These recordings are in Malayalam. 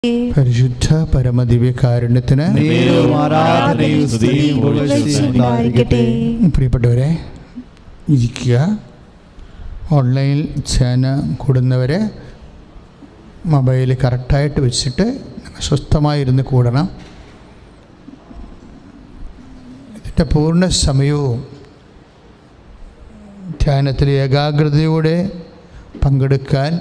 പരിശുദ്ധ പരമദിവ്യകാരുണ്യത്തിന് പ്രിയപ്പെട്ടവരെ ഇരിക്കുക. ഓൺലൈനിൽ ധ്യാനം കൂടുന്നവർ മൊബൈൽ കറക്റ്റായിട്ട് വെച്ചിട്ട് സ്വസ്ഥമായിരുന്ന് കൂടണം. ഇതിൻ്റെ പൂർണ്ണ സമയവും ധ്യാനത്തിൽ ഏകാഗ്രതയോടെ പങ്കെടുക്കാൻ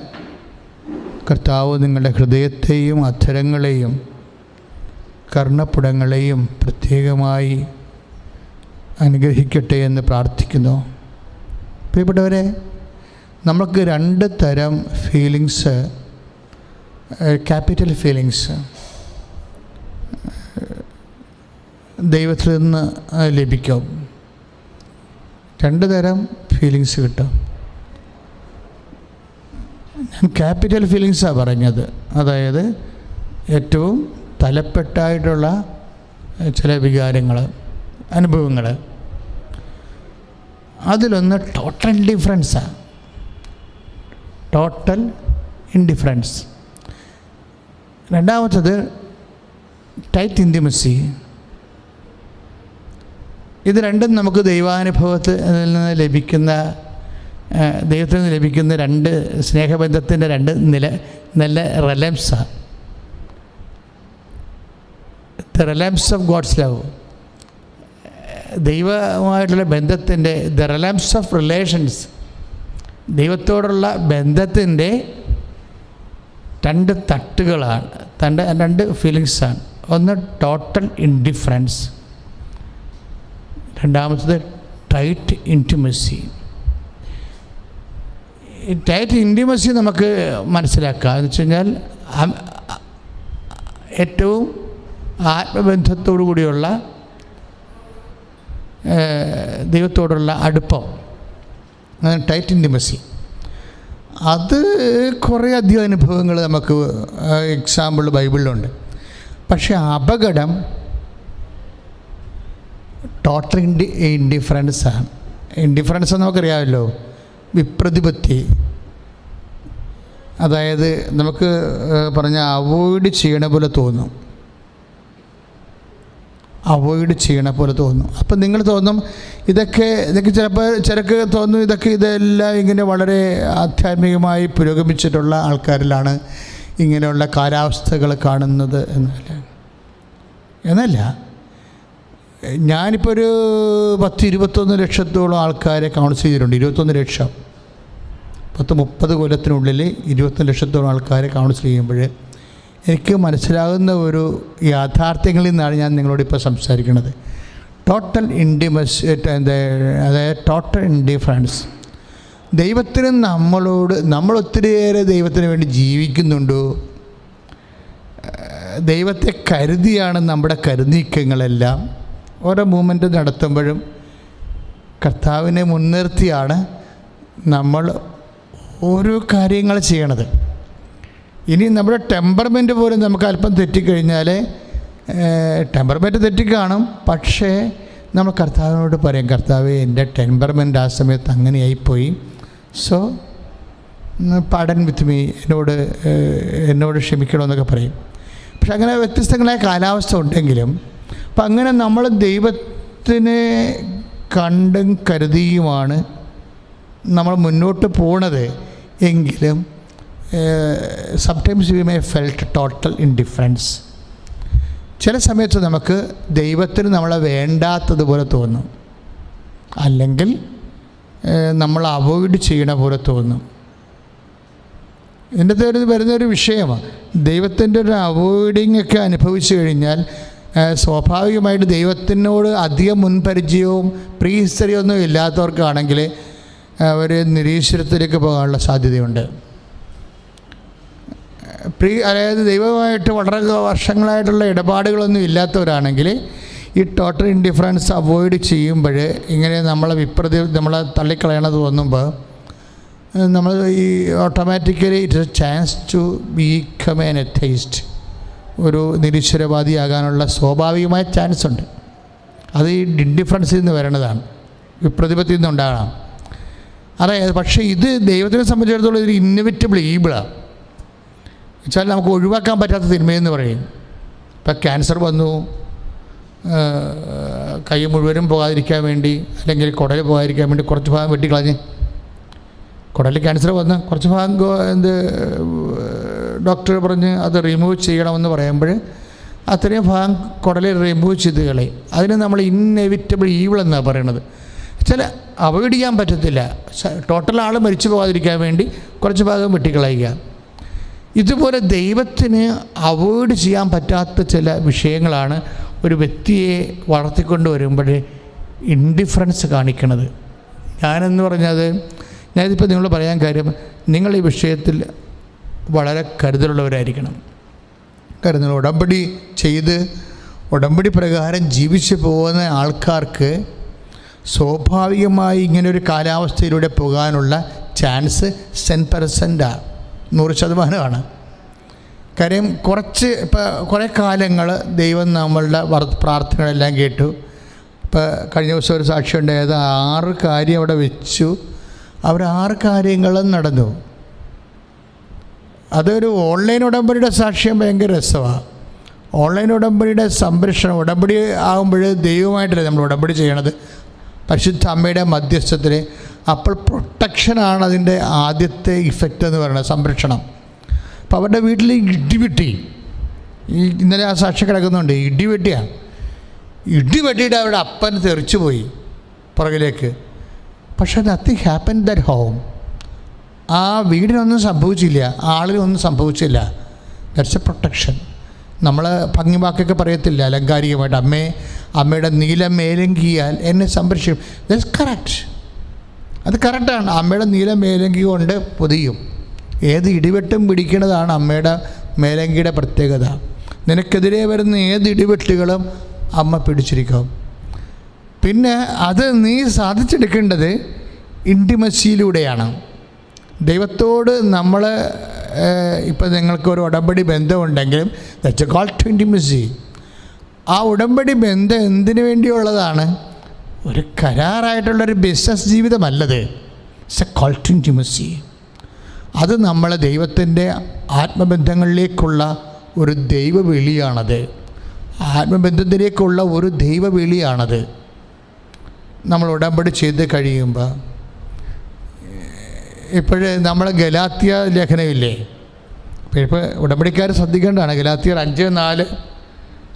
കർത്താവ് നിങ്ങളുടെ ഹൃദയത്തെയും അധരങ്ങളെയും കർണപ്പുടങ്ങളെയും പ്രത്യേകമായി അനുഗ്രഹിക്കട്ടെ എന്ന് പ്രാർത്ഥിക്കുന്നു. പ്രിയപ്പെട്ടവരെ, നമുക്ക് രണ്ട് തരം ഫീലിങ്സ്, ക്യാപിറ്റൽ ഫീലിങ്സ് ദൈവത്തിൽ നിന്ന് ലഭിക്കും. രണ്ട് തരം ഫീലിങ്സ് കിട്ടും. ഞാൻ ക്യാപിറ്റൽ ഫീലിങ്സാണ് പറഞ്ഞത്. അതായത് ഏറ്റവും തലപ്പെട്ടായിട്ടുള്ള ചില വികാരങ്ങൾ, അനുഭവങ്ങൾ. അതിലൊന്ന് ടോട്ടൽ ഇൻഡിഫറൻസാണ്. Total indifference. രണ്ടാമത്തത് ടൈറ്റ് ഇൻറ്റിമസി. ഇത് രണ്ടും നമുക്ക് ദൈവാനുഭവത്തിൽ നിന്ന് ലഭിക്കുന്ന, ദൈവത്തിൽ നിന്ന് ലഭിക്കുന്ന രണ്ട് സ്നേഹബന്ധത്തിൻ്റെ രണ്ട് നല്ല റെലംസാണ്. ദ റെലംസ് ഓഫ് ഗോഡ്സ് ലവ്, ദൈവമായിട്ടുള്ള ബന്ധത്തിൻ്റെ ദ റെലംസ് ഓഫ് റിലേഷൻസ്, ദൈവത്തോടുള്ള ബന്ധത്തിൻ്റെ രണ്ട് തട്ടുകളാണ്, രണ്ട് ഫീലിങ്സാണ്. ഒന്ന് ടോട്ടൽ ഇൻഡിഫറൻസ്, രണ്ടാമത്തത് ടൈറ്റ് ഇൻറ്റിമസി. ഈ ടൈറ്റ് ഇൻറ്റിമസി നമുക്ക് മനസ്സിലാക്കാം. എന്ന് വെച്ച് കഴിഞ്ഞാൽ ഏറ്റവും ആത്മബന്ധത്തോടു കൂടിയുള്ള ദൈവത്തോടുള്ള അടുപ്പം, ടൈറ്റ് ഇൻറ്റിമസി. അത് കുറേ അധികം അനുഭവങ്ങൾ നമുക്ക് എക്സാമ്പിൾ ബൈബിളിലുണ്ട്. പക്ഷേ അപകടം ടോട്ടൽ ഇൻഡിഫറൻസാണ്. ഇൻഡിഫറൻസ് നമുക്കറിയാമല്ലോ, വിപ്രതിപത്തി. അതായത് നമുക്ക് പറഞ്ഞാൽ അവോയ്ഡ് ചെയ്യണ പോലെ തോന്നും, അവോയ്ഡ് ചെയ്യണ പോലെ തോന്നും. അപ്പം നിങ്ങൾ തോന്നും ഇതൊക്കെ ചിലക്ക് തോന്നും ഇതെല്ലാം ഇങ്ങനെ വളരെ ആധ്യാത്മികമായി പുരോഗമിച്ചിട്ടുള്ള ആൾക്കാരിലാണ് ഇങ്ങനെയുള്ള കാലാവസ്ഥകൾ കാണുന്നത് എന്നല്ല. ഞാനിപ്പോൾ ഒരു 10-21 ലക്ഷത്തോളം ആൾക്കാരെ കൗൺസിൽ ചെയ്തിട്ടുണ്ട്. 21 ലക്ഷം, 10-30 കൊല്ലത്തിനുള്ളിൽ 21 ലക്ഷത്തോളം ആൾക്കാരെ കൗൺസിൽ ചെയ്യുമ്പോൾ എനിക്ക് മനസ്സിലാകുന്ന ഒരു യാഥാർത്ഥ്യങ്ങളിൽ നിന്നാണ് ഞാൻ നിങ്ങളോടിപ്പോൾ സംസാരിക്കുന്നത്. ടോട്ടൽ ഇൻറ്റിമസി, അതായത് ടോട്ടൽ ഇൻഡിഫറൻസ്. ദൈവത്തിന് നമ്മൾ ഒത്തിരിയേറെ ദൈവത്തിന് വേണ്ടി ജീവിക്കുന്നുണ്ടോ? ദൈവത്തെ കരുതിയാണ് നമ്മുടെ കരുനീക്കങ്ങളെല്ലാം. ഓരോ മൂമെൻ്റ് നടത്തുമ്പോഴും കർത്താവിനെ മുൻനിർത്തിയാണ് നമ്മൾ ഓരോ കാര്യങ്ങൾ ചെയ്യണത്. ഇനി നമ്മുടെ ടെമ്പർമെൻറ്റ് പോലും നമുക്ക് അല്പം തെറ്റിക്കഴിഞ്ഞാൽ, ടെമ്പർമെൻറ്റ് തെറ്റിക്കാണും, പക്ഷേ നമ്മൾ കർത്താവിനോട് പറയും, കർത്താവേ എൻ്റെ ടെമ്പർമെൻറ്റ് ആ സമയത്ത് അങ്ങനെയായിപ്പോയി, സോ പാഡൻ വിത്ത് മീ, എന്നോട് ക്ഷമിക്കണമെന്നൊക്കെ പറയും. പക്ഷെ അങ്ങനെ വ്യത്യസ്തങ്ങളായ കാലാവസ്ഥ ഉണ്ടെങ്കിലും, അപ്പം അങ്ങനെ നമ്മൾ ദൈവത്തിനെ കണ്ടും കരുതിയുമാണ് നമ്മൾ മുന്നോട്ട് പോണത്. എങ്കിലും sometimes we may felt total indifference. ചില സമയത്ത് നമുക്ക് ദൈവത്തിന് നമ്മളെ വേണ്ടാത്തതുപോലെ തോന്നും, അല്ലെങ്കിൽ നമ്മൾ അവോയ്ഡ് ചെയ്യണ പോലെ തോന്നും. ഇതിൻ്റെ വരുന്നൊരു വിഷയമാണ്. ദൈവത്തിൻ്റെ ഒരു അവോയ്ഡിങ് ഒക്കെ അനുഭവിച്ചു കഴിഞ്ഞാൽ സ്വാഭാവികമായിട്ട് ദൈവത്തിനോട് അധികം മുൻപരിചയവും പ്രീഹിസ്റ്ററിയൊന്നും ഇല്ലാത്തവർക്കാണെങ്കിൽ അവർ നിരീശ്വരത്തിലേക്ക് പോകാനുള്ള സാധ്യതയുണ്ട്. അതായത് ദൈവമായിട്ട് വളരെ വർഷങ്ങളായിട്ടുള്ള ഇടപാടുകളൊന്നും ഇല്ലാത്തവരാണെങ്കിൽ ഈ ടോട്ടൽ ഇൻഡിഫറൻസ് അവോയ്ഡ് ചെയ്യുമ്പോൾ ഇങ്ങനെ നമ്മളെ തള്ളിക്കളയണത് തോന്നുമ്പോൾ നമ്മൾ ഈ automatically it is a chance to become an atheist, ഒരു നിരീശ്വരവാദിയാകാനുള്ള സ്വാഭാവികമായ ചാൻസ് ഉണ്ട്. അത് ഈ ഇൻഡിഫറൻസിൽ നിന്ന് വരണതാണ്, വിപ്രതിപത്തിയിൽ നിന്നുണ്ടാകണം. അതായത് പക്ഷേ ഇത് ദൈവത്തിനെ സംബന്ധിച്ചിടത്തോളം ഇത് ഇന്നവിറ്റബിൾ ഈബിളാണ്. വെച്ചാൽ നമുക്ക് ഒഴിവാക്കാൻ പറ്റാത്ത തിന്മയെന്ന് പറയും. ഇപ്പം ക്യാൻസർ വന്നു, കൈ മുഴുവനും പോകാതിരിക്കാൻ വേണ്ടി, അല്ലെങ്കിൽ കുടൽ പോകാതിരിക്കാൻ വേണ്ടി കുറച്ച് ഭാഗം വെട്ടിക്കളഞ്ഞ്, കുടലിൽ ക്യാൻസർ വന്ന് കുറച്ച് ഭാഗം ഡോക്ടർ പറഞ്ഞ് അത് റിമൂവ് ചെയ്യണമെന്ന് പറയുമ്പോൾ അത്രയും ഭാഗം കുടലിൽ റിമൂവ് ചെയ്ത് കളയും. അതിന് നമ്മൾ ഇന്നെവിറ്റബിൾ ഈവിൾ എന്നാണ് പറയണത്. ചില അവോയ്ഡ് ചെയ്യാൻ പറ്റത്തില്ല, ടോട്ടൽ ആൾ മരിച്ചു പോകാതിരിക്കാൻ വേണ്ടി കുറച്ച് ഭാഗം വെട്ടിക്കളയുക. ഇതുപോലെ ദൈവത്തിന് അവോയ്ഡ് ചെയ്യാൻ പറ്റാത്ത ചില വിഷയങ്ങളാണ് ഒരു വ്യക്തിയെ വളർത്തിക്കൊണ്ട് വരുമ്പോൾ ഇൻഡിഫറൻസ് കാണിക്കുന്നത്. ഞാനെന്ന് പറഞ്ഞത്, ഞാനിതിപ്പോൾ നിങ്ങളോട് പറയാൻ കാര്യം, നിങ്ങൾ ഈ വിഷയത്തിൽ വളരെ കരുതലുള്ളവരായിരിക്കണം. കരുതൽ ഉടമ്പടി ചെയ്ത് ഉടമ്പടി പ്രകാരം ജീവിച്ചു പോകുന്ന ആൾക്കാർക്ക് സ്വാഭാവികമായി ഇങ്ങനൊരു കാലാവസ്ഥയിലൂടെ പോകാനുള്ള ചാൻസ് 10%, 100%. കാര്യം കുറേ കാലങ്ങൾ ദൈവം നമ്മളുടെ പ്രാർത്ഥനകളെല്ലാം കേട്ടു. ഇപ്പോൾ കഴിഞ്ഞ ദിവസം ഒരു സാക്ഷി ഉണ്ടായത് 6 കാര്യം അവിടെ വെച്ചു, അവർ 6 കാര്യങ്ങളും നടന്നു. അതൊരു ഓൺലൈൻ ഉടമ്പടിയുടെ സാക്ഷ്യം ഭയങ്കര രസമാണ്. ഓൺലൈൻ ഉടമ്പടിയുടെ സംരക്ഷണം, ഉടമ്പടി ആകുമ്പോൾ ദൈവമായിട്ടല്ലേ നമ്മൾ ഉടമ്പടി ചെയ്യണത്, പരിശുദ്ധ അമ്മയുടെ മധ്യസ്ഥത്തിൽ. അപ്പോൾ പ്രൊട്ടക്ഷനാണ് അതിൻ്റെ ആദ്യത്തെ ഇഫക്റ്റ് എന്ന് പറയുന്നത്, സംരക്ഷണം. അപ്പോൾ അവരുടെ വീട്ടിൽ ഇടിവെട്ടി, ഇന്നലെ ആ സാക്ഷി കിടക്കുന്നുണ്ട്, ഇടിവെട്ടിയാണ്. ഇടിവെട്ടിയിട്ട് അവരുടെ അപ്പൻ തെറിച്ചു പോയി പുറകിലേക്ക്. പക്ഷേ നത്തിങ് ഹാപ്പൻ ദാറ്റ് ഹോം. ആ വീടിനൊന്നും സംഭവിച്ചില്ല, ആളിനൊന്നും സംഭവിച്ചില്ല. That's A protection. നമ്മൾ ഭംഗിവാക്കൊക്കെ പറയത്തില്ല അലങ്കാരികമായിട്ട്, അമ്മയുടെ നീല മേലങ്കിയാൽ എന്നെ സംരക്ഷിക്കും. ദാറ്റ്സ് കറക്റ്റ്, അത് കറക്റ്റാണ്. അമ്മയുടെ നീല മേലങ്കി കൊണ്ട് പൊതിയും. ഏത് ഇടിവെട്ടും പിടിക്കുന്നതാണ് അമ്മയുടെ മേലങ്കിയുടെ പ്രത്യേകത. നിനക്കെതിരെ വരുന്ന ഏത് ഇടിവെട്ടുകളും അമ്മ പിടിച്ചിരിക്കും. പിന്നെ അത് നീ സാധിച്ചെടുക്കേണ്ടത് ഇൻറ്റിമസിയിലൂടെയാണ്. ദൈവത്തോട് നമ്മൾ ഇപ്പോൾ നിങ്ങൾക്കൊരു ഉടമ്പടി ബന്ധമുണ്ടെങ്കിലും that's a call to intimacy. ആ ഉടമ്പടി ബന്ധം എന്തിനു വേണ്ടിയുള്ളതാണ്? ഒരു കരാറായിട്ടുള്ളൊരു ബിസിനസ് ജീവിതമല്ലത്. It's a call to intimacy. അത് നമ്മളെ ദൈവത്തിൻ്റെ ആത്മബന്ധങ്ങളിലേക്കുള്ള ഒരു ദൈവവിളിയാണത്. ആത്മബന്ധത്തിലേക്കുള്ള ഒരു ദൈവവിളിയാണത്. നമ്മൾ ഉടമ്പടി ചെയ്ത് കഴിയുമ്പോൾ, ഇപ്പോഴേ നമ്മൾ ഗലാത്യ ലേഖനമില്ലേ, ഇപ്പോൾ ഉടമ്പടിക്കാർ ശ്രദ്ധിക്കേണ്ടതാണ്. ഗലാത്യർ 5:4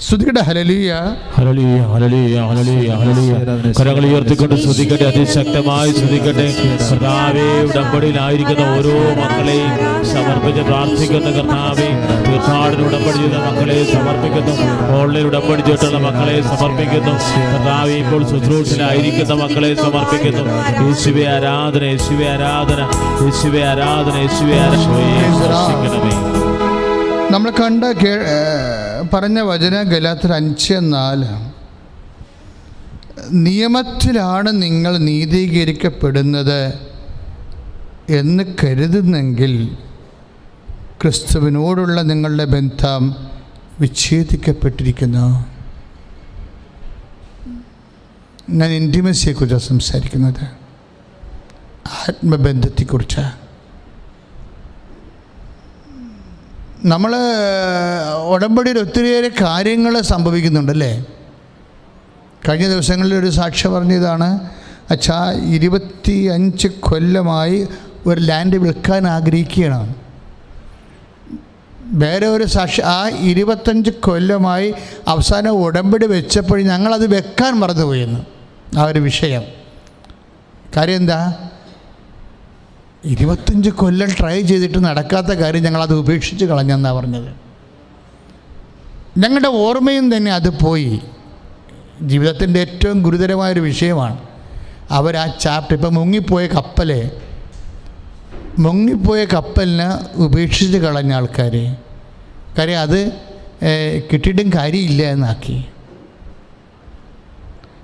സ്തുതിക്കട്ടെ. ഹല്ലേലൂയ, ഹല്ലേലൂയ, ഹല്ലേലൂയ, ഹല്ലേലൂയ, ഹല്ലേലൂയ. കരങ്ങൾ ഉയർത്തിക്കൊണ്ട് സ്തുതിക്കട്ടെ, അതിശക്തമായി സ്തുതിക്കട്ടെ. കർത്താവേ, ഉടമ്പടിയിലായിരിക്കുന്ന ഓരോ മക്കളെയും സമർപ്പിച്ച് പ്രാർത്ഥിക്കുന്ന കർത്താവേ, തീർത്ഥാടന ഉടമ്പടി ചെയ്ത മക്കളെ സമർപ്പിക്കുന്നു, ഓൺലൈൻ ഉടമ്പടി ചെയ്തിട്ടുള്ള മക്കളെ സമർപ്പിക്കുന്നു കർത്താവേ. ഇപ്പോൾ ശുശ്രൂഷയിലായിരിക്കുന്ന മക്കളെ സമർപ്പിക്കുന്നു. യേശുവേ ആരാധന, യേശുവേ ആരാധന, യേശുവേ ആരാധന, യേശുവേ ആരാധന. നമ്മൾ പറഞ്ഞ വചന ഗലാത്യർ 5:4. നിയമത്തിലാണ് നിങ്ങൾ നീതീകരിക്കപ്പെടുന്നത് എന്ന് കരുതുന്നെങ്കിൽ ക്രിസ്തുവിനോടുള്ള നിങ്ങളുടെ ബന്ധം വിച്ഛേദിക്കപ്പെട്ടിരിക്കുന്നു. ഞാൻ ഇൻറ്റിമസിയെക്കുറിച്ചാണ് സംസാരിക്കുന്നത്, ആത്മബന്ധത്തെക്കുറിച്ചാണ്. നമ്മൾ ഉടമ്പടിയിൽ ഒത്തിരിയേറെ കാര്യങ്ങൾ സംഭവിക്കുന്നുണ്ടല്ലേ. കഴിഞ്ഞ ദിവസങ്ങളിൽ ഒരു സാക്ഷി പറഞ്ഞതാണ്, അച്ഛാ 25 കൊല്ലമായി ഒരു ലാൻഡ് വിൽക്കാൻ ആഗ്രഹിക്കുകയാണ്. വേറെ ഒരു സാക്ഷി ആ 25 കൊല്ലമായി അവസാനം ഉടമ്പടി വെച്ചപ്പോൾ ഞങ്ങളത് വെക്കാൻ മറന്നുപോയെന്ന്. ആ ഒരു വിഷയം. കാര്യം എന്താ? 25 കൊല്ലം ട്രൈ ചെയ്തിട്ട് നടക്കാത്ത കാര്യം ഞങ്ങളത് ഉപേക്ഷിച്ച് കളഞ്ഞെന്നാണ് പറഞ്ഞത്. ഞങ്ങളുടെ ഓർമ്മയും തന്നെ അത് പോയി. ജീവിതത്തിൻ്റെ ഏറ്റവും ഗുരുതരമായൊരു വിഷയമാണ്. അവർ ആ ചാപ്റ്റർ, ഇപ്പം മുങ്ങിപ്പോയ കപ്പലിനെ ഉപേക്ഷിച്ച് കളഞ്ഞ ആൾക്കാർ. കാര്യം അത് കിട്ടിയിട്ടും കാര്യമില്ല എന്നാക്കി.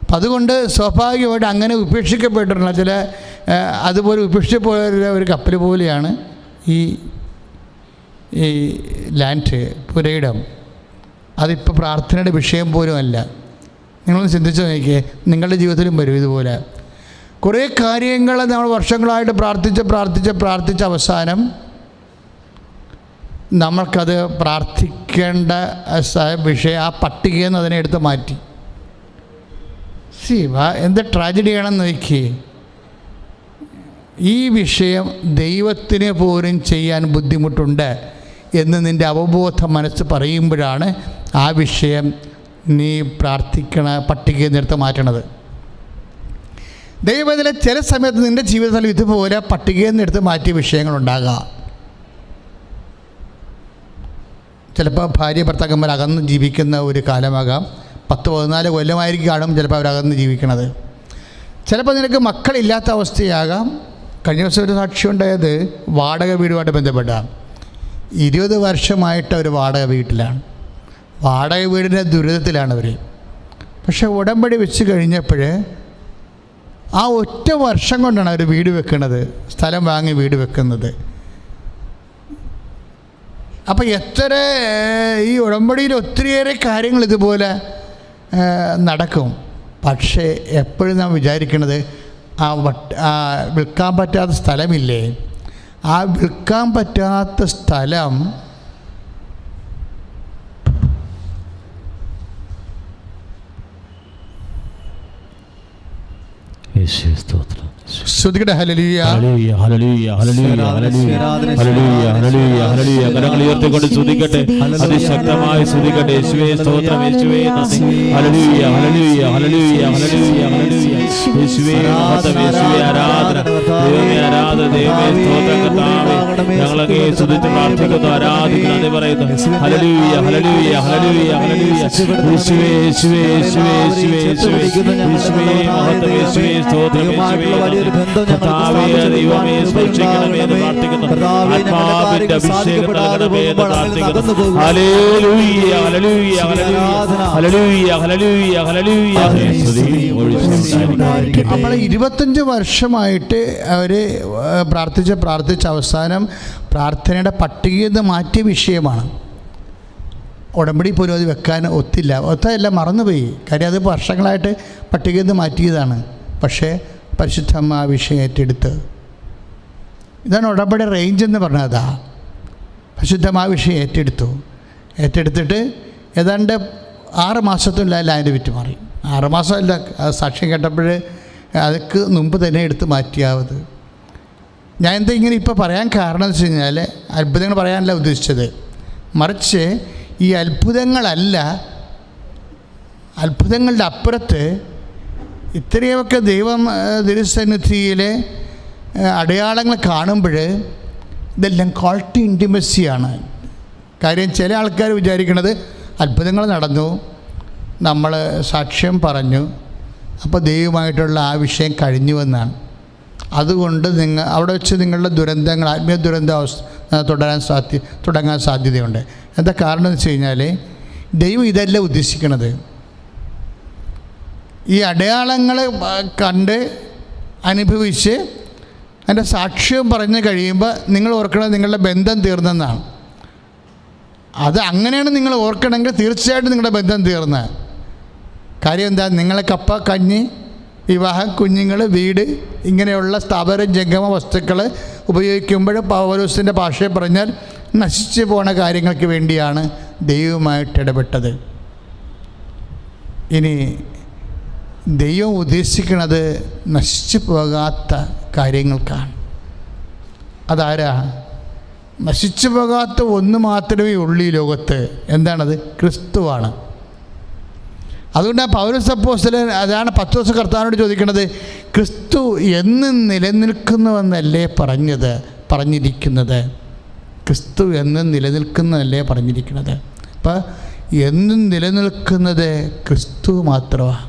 അപ്പം അതുകൊണ്ട് സ്വാഭാവികമായിട്ട് അങ്ങനെ ഉപേക്ഷിക്കപ്പെട്ടിട്ടുള്ള ചില, അതുപോലെ ഉപേക്ഷിച്ച് പോയ ഒരു കപ്പൽ പോലെയാണ് ഈ ലാൻഡ്, പുരയിടം. അതിപ്പോൾ പ്രാർത്ഥനയുടെ വിഷയം പോലും അല്ല. നിങ്ങളൊന്ന് ചിന്തിച്ച് നോക്കിയേ, നിങ്ങളുടെ ജീവിതത്തിലും വരും ഇതുപോലെ കുറേ കാര്യങ്ങൾ. നമ്മൾ വർഷങ്ങളായിട്ട് പ്രാർത്ഥിച്ച് അവസാനം നമ്മൾക്കത് പ്രാർത്ഥിക്കേണ്ട വിഷയം ആ പട്ടികയിൽ നിന്ന് അതിനെ എടുത്ത് മാറ്റി. എന്ത് ട്രാജഡിയാണെന്ന് നോക്കിയേ. ഈ വിഷയം ദൈവത്തിന് പോലും ചെയ്യാൻ ബുദ്ധിമുട്ടുണ്ട് എന്ന് നിൻ്റെ അവബോധ മനസ്സ് പറയുമ്പോഴാണ് ആ വിഷയം നീ പ്രാർത്ഥിക്കണ പട്ടികയിൽ നിന്ന് എടുത്ത് മാറ്റണത്. ദൈവത്തിലെ ചില സമയത്ത് നിൻ്റെ ജീവിതത്തിൽ ഇതുപോലെ പട്ടികയിൽ നിന്ന് എടുത്ത് മാറ്റിയ വിഷയങ്ങളുണ്ടാകാം. ചിലപ്പോൾ ഭാര്യ ഭർത്താക്കന്മാർ അകന്ന് ജീവിക്കുന്ന ഒരു കാലമാകാം. 10-14 കൊല്ലമായിരിക്കും കാണും ചിലപ്പോൾ അവരകന്ന് ജീവിക്കണത്. ചിലപ്പോൾ നിനക്ക് മക്കളില്ലാത്ത അവസ്ഥയാകാം. കഴിഞ്ഞ ദിവസം ഒരു സാക്ഷ്യമുണ്ടായത് വാടക വീടുമായിട്ട് ബന്ധപ്പെട്ടാണ്. 20 വർഷമായിട്ട് അവർ വാടക വീട്ടിലാണ്. വാടക വീടിൻ്റെ ദുരിതത്തിലാണ് അവർ. പക്ഷേ ഉടമ്പടി വെച്ച് കഴിഞ്ഞപ്പോൾ ആ ഒറ്റ വർഷം കൊണ്ടാണ് അവർ വീട് വെക്കുന്നത്, സ്ഥലം വാങ്ങി വീട് വെക്കുന്നത്. അപ്പോൾ എത്ര ഈ ഉടമ്പടിയിൽ ഒത്തിരിയേറെ കാര്യങ്ങൾ ഇതുപോലെ നടക്കും. പക്ഷേ എപ്പോഴും നാം വിചാരിക്കുന്നത് ആ വിൽക്കാൻ പറ്റാത്ത സ്ഥലമില്ലേ, ആ വിൽക്കാൻ പറ്റാത്ത സ്ഥലം ശ്രുതികട. ഹല്ലേലൂയ ഹല്ലേലൂയ ഹല്ലേലൂയ ഹല്ലേലൂയ ഹല്ലേലൂയ ഹല്ലേലൂയ ഹല്ലേലൂയ. കരങ്ങൾ ഉയർത്തിക്കൊണ്ട് സ്തുതിക്കട്ടെ, അതിശക്തമായി സ്തുതിക്കട്ടെ. യേശുവേ സ്തോത്രം, യേശുവേ നന്ദി. ഹല്ലേലൂയ ഹല്ലേലൂയ ഹല്ലേലൂയ ഹല്ലേലൂയ ഹല്ലേലൂയ. യേശുവേ മഹത്വം, യേശുവേ ആരാധന, ദൈവമേ ആരാധന, ദൈവമേ സ്തോത്രം. കർത്താവേ ഞങ്ങളങ്ങേ സ്തുതിച്ച് പ്രാർത്ഥിക്കുന്നു, ആരാധിക്കുന്നു, നന്ദി പറയുന്നു. ഹല്ലേലൂയ ഹല്ലേലൂയ ഹല്ലേലൂയ ഹല്ലേലൂയ. യേശുവേ യേശുവേ യേശുവേ യേശുവേ യേശുവേ യേശുവേ മഹത്വം, യേശുവേ സ്തോത്രം, യേശുവേ കർത്താവേ ദൈവമേ സ്പർശിക്കണമേ എന്ന് പ്രാർത്ഥിക്കുന്നു. ആത്മാവിന്റെ അഭിഷേകം നൽകണമേ എന്ന് പ്രാർത്ഥിക്കുന്നു. ഹല്ലേലൂയ ഹല്ലേലൂയ ഹല്ലേലൂയ ഹല്ലേലൂയ ഹല്ലേലൂയ. നമ്മൾ 25 വർഷമായിട്ട് അവർ പ്രാർത്ഥിച്ച് അവസാനം പ്രാർത്ഥനയുടെ പട്ടികയിൽ നിന്ന് മാറ്റിയ വിഷയമാണ്. ഉടമ്പടി പോലും അത് വെക്കാൻ ഒത്തല്ല, മറന്നുപോയി. കാര്യം അത് വർഷങ്ങളായിട്ട് പട്ടികയിൽ നിന്ന് മാറ്റിയതാണ്. പക്ഷേ പരിശുദ്ധമ്മ ആ വിഷയം ഏറ്റെടുത്ത്, ഇതാണ് ഉടമ്പടി റേഞ്ച് എന്ന് പറഞ്ഞതാ. പരിശുദ്ധമ്മ ആ വിഷയം ഏറ്റെടുത്തിട്ട് ഏതാണ്ട് 6 മാസത്തിനുള്ളിൽ ലാൻഡ് വിറ്റ് മാറി. 6 മാസമല്ല, അത് സാക്ഷ്യം കേട്ടപ്പോൾ അതൊക്കെ മുമ്പ് തന്നെ എടുത്ത് മാറ്റിയാവത്. ഞാൻ എന്താ ഇങ്ങനെ ഇപ്പോൾ പറയാൻ കാരണം എന്ന് വെച്ച് കഴിഞ്ഞാൽ അത്ഭുതങ്ങൾ പറയാനല്ല ഉദ്ദേശിച്ചത്, മറിച്ച് ഈ അത്ഭുതങ്ങളുടെ അപ്പുറത്ത് ഇത്രയൊക്കെ ദൈവം തിരുസന്നിധിയിലെ അടയാളങ്ങൾ കാണുമ്പോൾ ഇതെല്ലാം ക്വാളിറ്റി ഇൻറ്റിമസിയാണ്. കാര്യം ചില ആൾക്കാർ വിചാരിക്കുന്നത് അത്ഭുതങ്ങൾ നടന്നു, നമ്മൾ സാക്ഷ്യം പറഞ്ഞു, അപ്പോൾ ദൈവമായിട്ടുള്ള ആ വിഷയം കഴിഞ്ഞുവെന്നാണ്. അതുകൊണ്ട് അവിടെ വെച്ച് നിങ്ങളുടെ ദുരന്തങ്ങൾ, ആത്മീയ ദുരന്തം തുടങ്ങാൻ സാധ്യതയുണ്ട്. എന്താ കാരണം എന്ന് വെച്ച് കഴിഞ്ഞാൽ ദൈവം ഇതല്ല ഉദ്ദേശിക്കുന്നത്. ഈ അടയാളങ്ങൾ കണ്ട് അനുഭവിച്ച് അതിൻ്റെ സാക്ഷ്യം പറഞ്ഞ് കഴിയുമ്പോൾ നിങ്ങൾ ഓർക്കണത് നിങ്ങളുടെ ബന്ധം തീർന്നെന്നാണ്. അത് അങ്ങനെയാണ് നിങ്ങൾ ഓർക്കണമെങ്കിൽ തീർച്ചയായിട്ടും നിങ്ങളുടെ ബന്ധം തീർന്ന്. കാര്യം എന്താ, നിങ്ങളെ കപ്പ, കഞ്ഞി, വിവാഹം, കുഞ്ഞുങ്ങൾ, വീട്, ഇങ്ങനെയുള്ള സ്ഥാപന ജംഗമ വസ്തുക്കൾ ഉപയോഗിക്കുമ്പോൾ പൗലോസിൻ്റെ ഭാഷയിൽ പറഞ്ഞാൽ നശിച്ചു പോണ കാര്യങ്ങൾക്ക് വേണ്ടിയാണ് ദൈവവുമായിട്ട് ഇടപെട്ടത്. ഇനി ദൈവം ഉദ്ദേശിക്കുന്നത് നശിച്ചു പോകാത്ത കാര്യങ്ങൾക്കാണ്. അതാരാ? നശിച്ചു പോകാത്ത ഒന്ന് മാത്രമേ ഉള്ളൂ ഈ ലോകത്ത്. എന്താണത്? ക്രിസ്തുവാണ്. അതുകൊണ്ട് പൗലോസ് അപ്പോസ്തലൻ അതാണ് 10 ദിവസം കർത്താവിനോട് ചോദിക്കുന്നത്, ക്രിസ്തു എന്നും നിലനിൽക്കുന്നുവെന്നല്ലേ പറഞ്ഞിരിക്കുന്നത്? ക്രിസ്തു എന്നും നിലനിൽക്കുന്നതല്ലേ പറഞ്ഞിരിക്കുന്നത്? അപ്പം എന്നും നിലനിൽക്കുന്നത് ക്രിസ്തു മാത്രമാണ്.